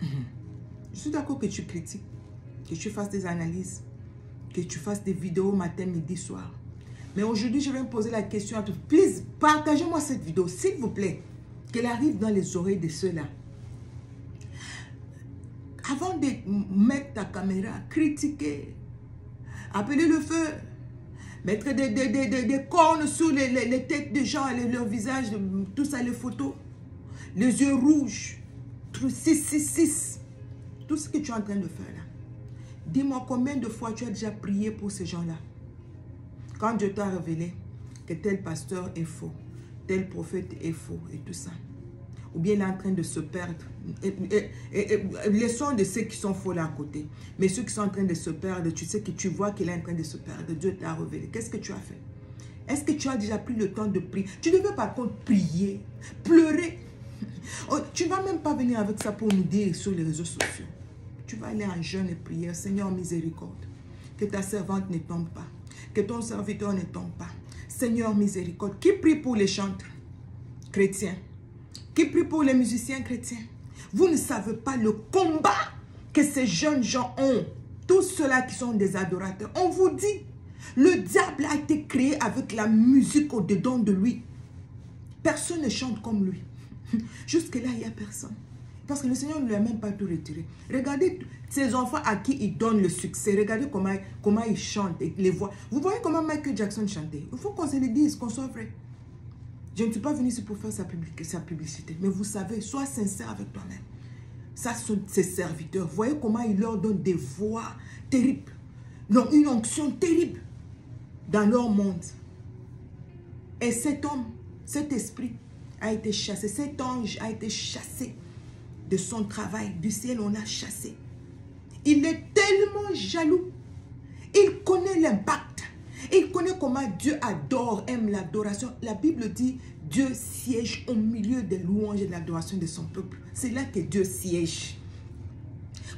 Je suis d'accord que tu critiques, que tu fasses des analyses, que tu fasses des vidéos matin, midi, soir. Mais aujourd'hui, je vais me poser la question à tous. Please, partagez-moi cette vidéo, s'il vous plaît. Qu'elle arrive dans les oreilles de ceux-là. Avant de mettre ta caméra, critiquer, appeler le feu, mettre des cornes sur les têtes des gens, leur visage, tout ça, les photos, les yeux rouges, 666, tout ce que tu es en train de faire là. Dis-moi combien de fois tu as déjà prié pour ces gens-là. Quand Dieu t'a révélé que tel pasteur est faux, tel prophète est faux et tout ça. Ou bien il est en train de se perdre. Laissons de ceux qui sont faux là à côté. Mais ceux qui sont en train de se perdre, tu sais que tu vois qu'il est en train de se perdre. Dieu t'a révélé. Qu'est-ce que tu as fait? Est-ce que tu as déjà pris le temps de prier? Tu devais par contre prier, pleurer. Oh, tu ne vas même pas venir avec ça pour nous dire sur les réseaux sociaux. Tu vas aller en jeûne et prière. Seigneur, miséricorde. Que ta servante ne tombe pas. Que ton serviteur ne tombe pas. Seigneur, miséricorde. Qui prie pour les chantres chrétiens? Qui prie pour les musiciens chrétiens? Vous ne savez pas le combat que ces jeunes gens ont. Tous ceux-là qui sont des adorateurs. On vous dit, le diable a été créé avec la musique au-dedans de lui. Personne ne chante comme lui. Jusque-là, il n'y a personne. Parce que le Seigneur ne lui a même pas tout retiré. Regardez ces enfants à qui il donne le succès. Regardez comment ils chantent, les voix. Vous voyez comment Michael Jackson chantait. Il faut qu'on se le dise, qu'on soit vrai. Je ne suis pas venu ici pour faire sa publicité. Mais vous savez, sois sincère avec toi-même. Ça sont ses serviteurs. Voyez comment il leur donne des voix terribles. Non, une onction terrible dans leur monde. Et cet homme, cet esprit a été chassé. Cet ange a été chassé de son travail. Du ciel, on l'a chassé. Il est tellement jaloux. Il connaît l'impact. Il connaît comment Dieu adore, aime l'adoration. La Bible dit, Dieu siège au milieu des louanges et de l'adoration de son peuple. C'est là que Dieu siège.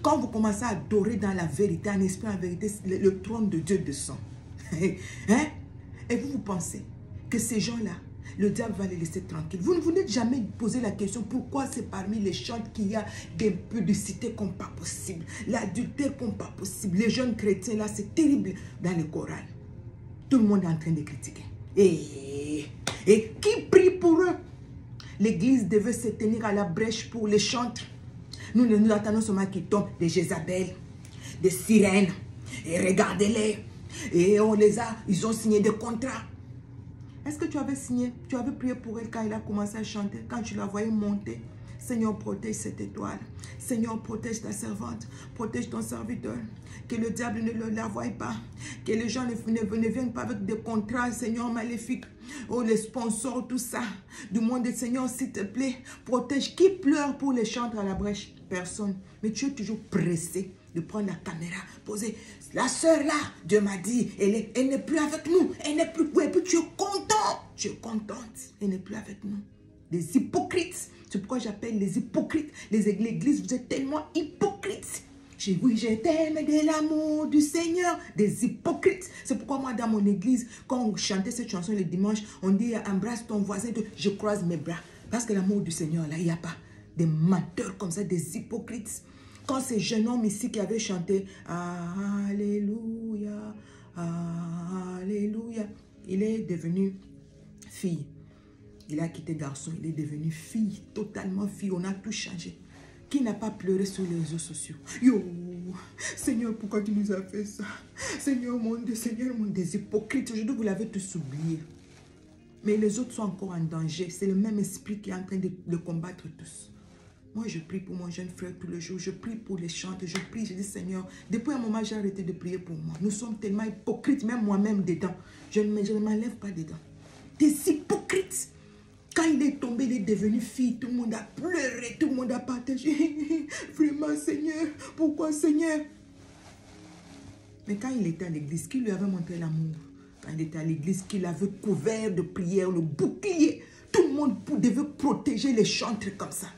Quand vous commencez à adorer dans la vérité, en esprit, en vérité, le trône de Dieu descend. Hein? Et vous pensez que ces gens-là, le diable va les laisser tranquilles. Vous ne vous n'êtes jamais posé la question pourquoi c'est parmi les chantes qu'il y a des publicités comme pas possible, l'adultère comme pas possible. Les jeunes chrétiens là, c'est terrible dans le choral. Tout le monde est en train de critiquer. Et qui prie pour eux? L'église devait se tenir à la brèche pour les chantres. Nous attendons seulement qu'ils tombent des Jézabel, des sirènes. Et regardez-les. Et ils ont signé des contrats. Est-ce que tu avais signé, tu avais prié pour elle quand elle a commencé à chanter, quand tu la voyais monter? Seigneur, protège cette étoile. Seigneur, protège ta servante. Protège ton serviteur. Que le diable ne la voie pas. Que les gens ne viennent pas avec des contrats, Seigneur, maléfiques. Oh, les sponsors, tout ça. Du monde, Seigneur, s'il te plaît, protège. Qui pleure pour les chantres à la brèche? Personne. Mais tu es toujours pressé de prendre la caméra, poser. La sœur là, Dieu m'a dit, elle n'est plus avec nous. Elle n'est plus. Et puis tu es content. Tu es contente. Elle n'est plus avec nous. Des hypocrites. C'est pourquoi j'appelle les hypocrites. L'église, vous êtes tellement hypocrites. Oui, je t'aime de l'amour du Seigneur. Des hypocrites. C'est pourquoi moi, dans mon église, quand on chantait cette chanson le dimanche, on dit embrasse ton voisin. Je croise mes bras. Parce que l'amour du Seigneur, là, il n'y a pas des menteurs comme ça, des hypocrites. Quand ce jeune homme ici qui avait chanté Alléluia, Alléluia, il est devenu fille. Il a quitté garçon, il est devenu fille, totalement fille. On a tout changé. Qui n'a pas pleuré sur les réseaux sociaux? Yo, Seigneur, pourquoi tu nous as fait ça? Seigneur, mon Dieu, des hypocrites. Aujourd'hui, vous l'avez tous oublié. Mais les autres sont encore en danger. C'est le même esprit qui est en train de le combattre tous. Moi, je prie pour mon jeune frère tous les jours. Je prie pour les chantes. Je prie, je dis, Seigneur, depuis un moment, j'ai arrêté de prier pour moi. Nous sommes tellement hypocrites, même moi-même dedans. Je ne m'enlève pas dedans. Des hypocrites. Quand il est tombé, il est devenu fille. Tout le monde a pleuré, tout le monde a partagé. Vraiment, Seigneur, pourquoi, Seigneur? Mais quand il était à l'église, qui lui avait montré l'amour? Quand il était à l'église, qu'il avait couvert de prières, le bouclier. Tout le monde devait protéger les chantres comme ça.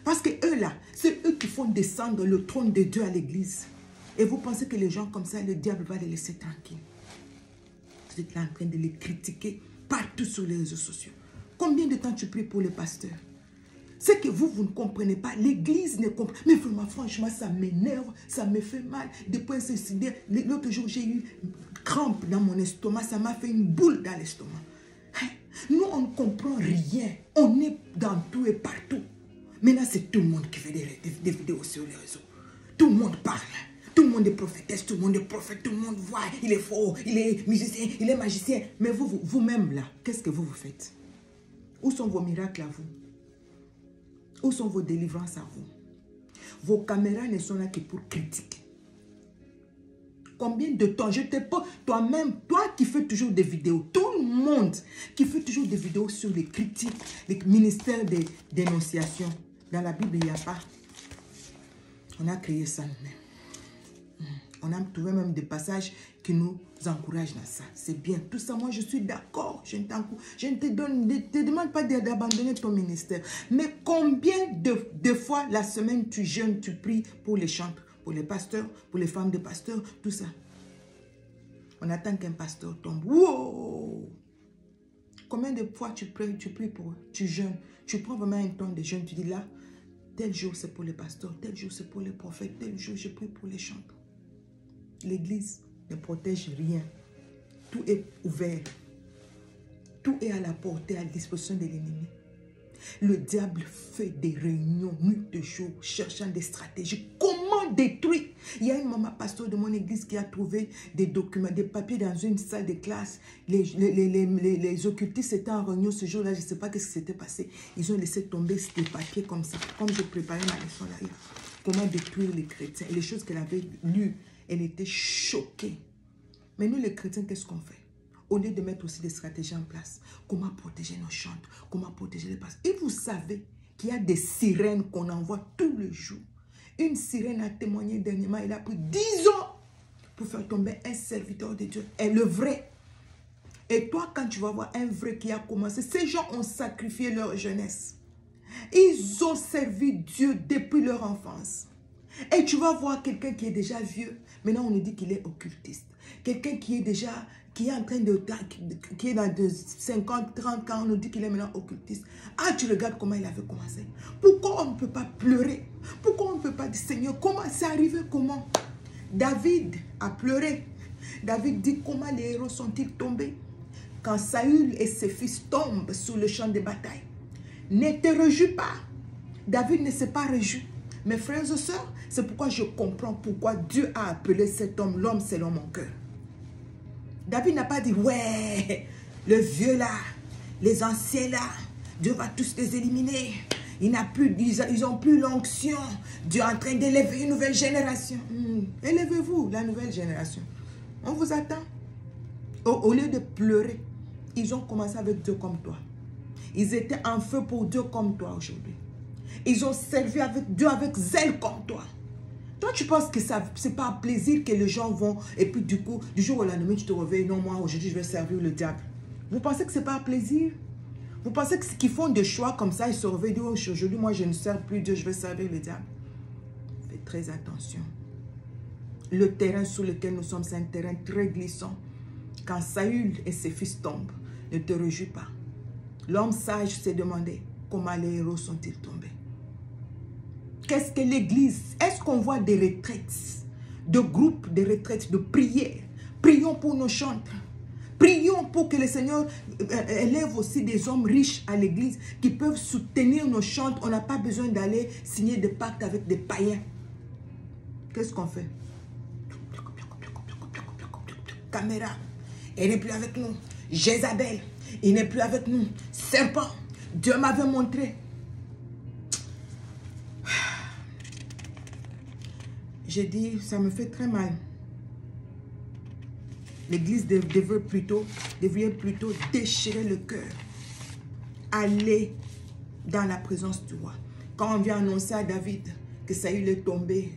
Parce que eux là, c'est eux qui font descendre le trône de Dieu à l'église. Et vous pensez que les gens comme ça, le diable va les laisser tranquilles. Vous êtes là en train de les critiquer partout sur les réseaux sociaux. Combien de temps tu pries pour les pasteurs? C'est que vous ne comprenez pas. L'église ne comprend pas. Mais vraiment, franchement, ça m'énerve, ça me fait mal. Depuis l'autre jour, j'ai eu crampe dans mon estomac. Ça m'a fait une boule dans l'estomac. Nous, on ne comprend rien. On est dans tout et partout. Maintenant, c'est tout le monde qui fait des vidéos sur les réseaux. Tout le monde parle. Tout le monde est prophétesse, tout le monde est prophète, tout le monde voit. Il est fort, il est musicien, il est magicien. Mais vous-même là, qu'est-ce que vous faites? Où sont vos miracles à vous? Où sont vos délivrances à vous? Vos caméras ne sont là que pour critiquer. Combien de temps je te pose, toi-même, toi qui fais toujours des vidéos, tout le monde qui fait toujours des vidéos sur les critiques, les ministères de dénonciation. Dans la Bible, il n'y a pas. On a créé ça nous-mêmes. On a trouvé même des passages qui nous encouragent dans ça. C'est bien. Tout ça, moi, je suis d'accord. Je ne te demande pas d'abandonner ton ministère. Mais combien de fois la semaine tu jeûnes, tu pries pour les chantres, pour les pasteurs, pour les femmes de pasteurs, tout ça. On attend qu'un pasteur tombe. Wow! Combien de fois tu pries pour eux, tu jeûnes, tu prends vraiment un temps de jeûne, tu dis là, tel jour c'est pour les pasteurs, tel jour c'est pour les prophètes, tel jour je prie pour les chanteurs. L'église ne protège rien. Tout est ouvert. Tout est à la portée, à la disposition de l'ennemi. Le diable fait des réunions nuit de jour, cherchant des stratégies. Comment détruire? Il y a une maman pasteur de mon église qui a trouvé des documents, des papiers dans une salle de classe. Les occultistes étaient en réunion ce jour-là. Je ne sais pas ce qui s'était passé. Ils ont laissé tomber des papiers comme ça. Comme je préparais ma leçon là. Comment détruire les chrétiens. Et les choses qu'elle avait lues, elle était choquée. Mais nous les chrétiens, qu'est-ce qu'on fait? Au lieu de mettre aussi des stratégies en place, comment protéger nos chantres, comment protéger les pasteurs. Et vous savez qu'il y a des sirènes qu'on envoie tous les jours. Une sirène a témoigné dernièrement, il a pris 10 ans pour faire tomber un serviteur de Dieu. Et le vrai. Et toi, quand tu vas voir un vrai qui a commencé, ces gens ont sacrifié leur jeunesse. Ils ont servi Dieu depuis leur enfance. Et tu vas voir quelqu'un qui est déjà vieux. Maintenant, on nous dit qu'il est occultiste. Quelqu'un qui est déjà... qui est en train de... qui est dans de 50, 30 ans, on nous dit qu'il est maintenant occultiste. Ah, tu regardes comment il avait commencé. Pourquoi on ne peut pas pleurer? Pourquoi on ne peut pas dire, Seigneur, comment c'est arrivé, comment? David a pleuré. David dit, comment les héros sont-ils tombés? Quand Saül et ses fils tombent sur le champ de bataille. Ne te réjouis pas. David ne s'est pas réjoui. Mes frères et sœurs, c'est pourquoi je comprends pourquoi Dieu a appelé cet homme l'homme selon mon cœur. David n'a pas dit, ouais, le vieux là, les anciens là, Dieu va tous les éliminer. Ils n'ont plus l'onction. Dieu est en train d'élever une nouvelle génération. Élevez-vous, la nouvelle génération. On vous attend. Au lieu de pleurer, ils ont commencé avec Dieu comme toi. Ils étaient en feu pour Dieu comme toi aujourd'hui. Ils ont servi avec Dieu avec zèle comme toi. Toi, tu penses que ce n'est pas un plaisir que les gens vont... Et puis du coup, du jour au lendemain, tu te réveilles. Non, moi, aujourd'hui, je vais servir le diable. Vous pensez que ce n'est pas un plaisir? Vous pensez qu'ils font des choix comme ça, ils se réveillent. Oh, aujourd'hui, moi, je ne sers plus Dieu, je vais servir le diable. Faites très attention. Le terrain sur lequel nous sommes, c'est un terrain très glissant. Quand Saül et ses fils tombent, ne te réjouis pas. L'homme sage s'est demandé comment les héros sont-ils tombés. Qu'est-ce que l'église? Est-ce qu'on voit des retraites, de groupes de retraites, de prières? Prions pour nos chantres. Prions pour que le Seigneur élève aussi des hommes riches à l'église qui peuvent soutenir nos chantres. On n'a pas besoin d'aller signer des pactes avec des païens. Qu'est-ce qu'on fait? Caméra, elle n'est plus avec nous. Jézabel, il n'est plus avec nous. Serpent, Dieu m'avait montré. J'ai dit, ça me fait très mal. L'église devrait plutôt déchirer le cœur. Aller dans la présence du roi. Quand on vient annoncer à David que Saül est tombé,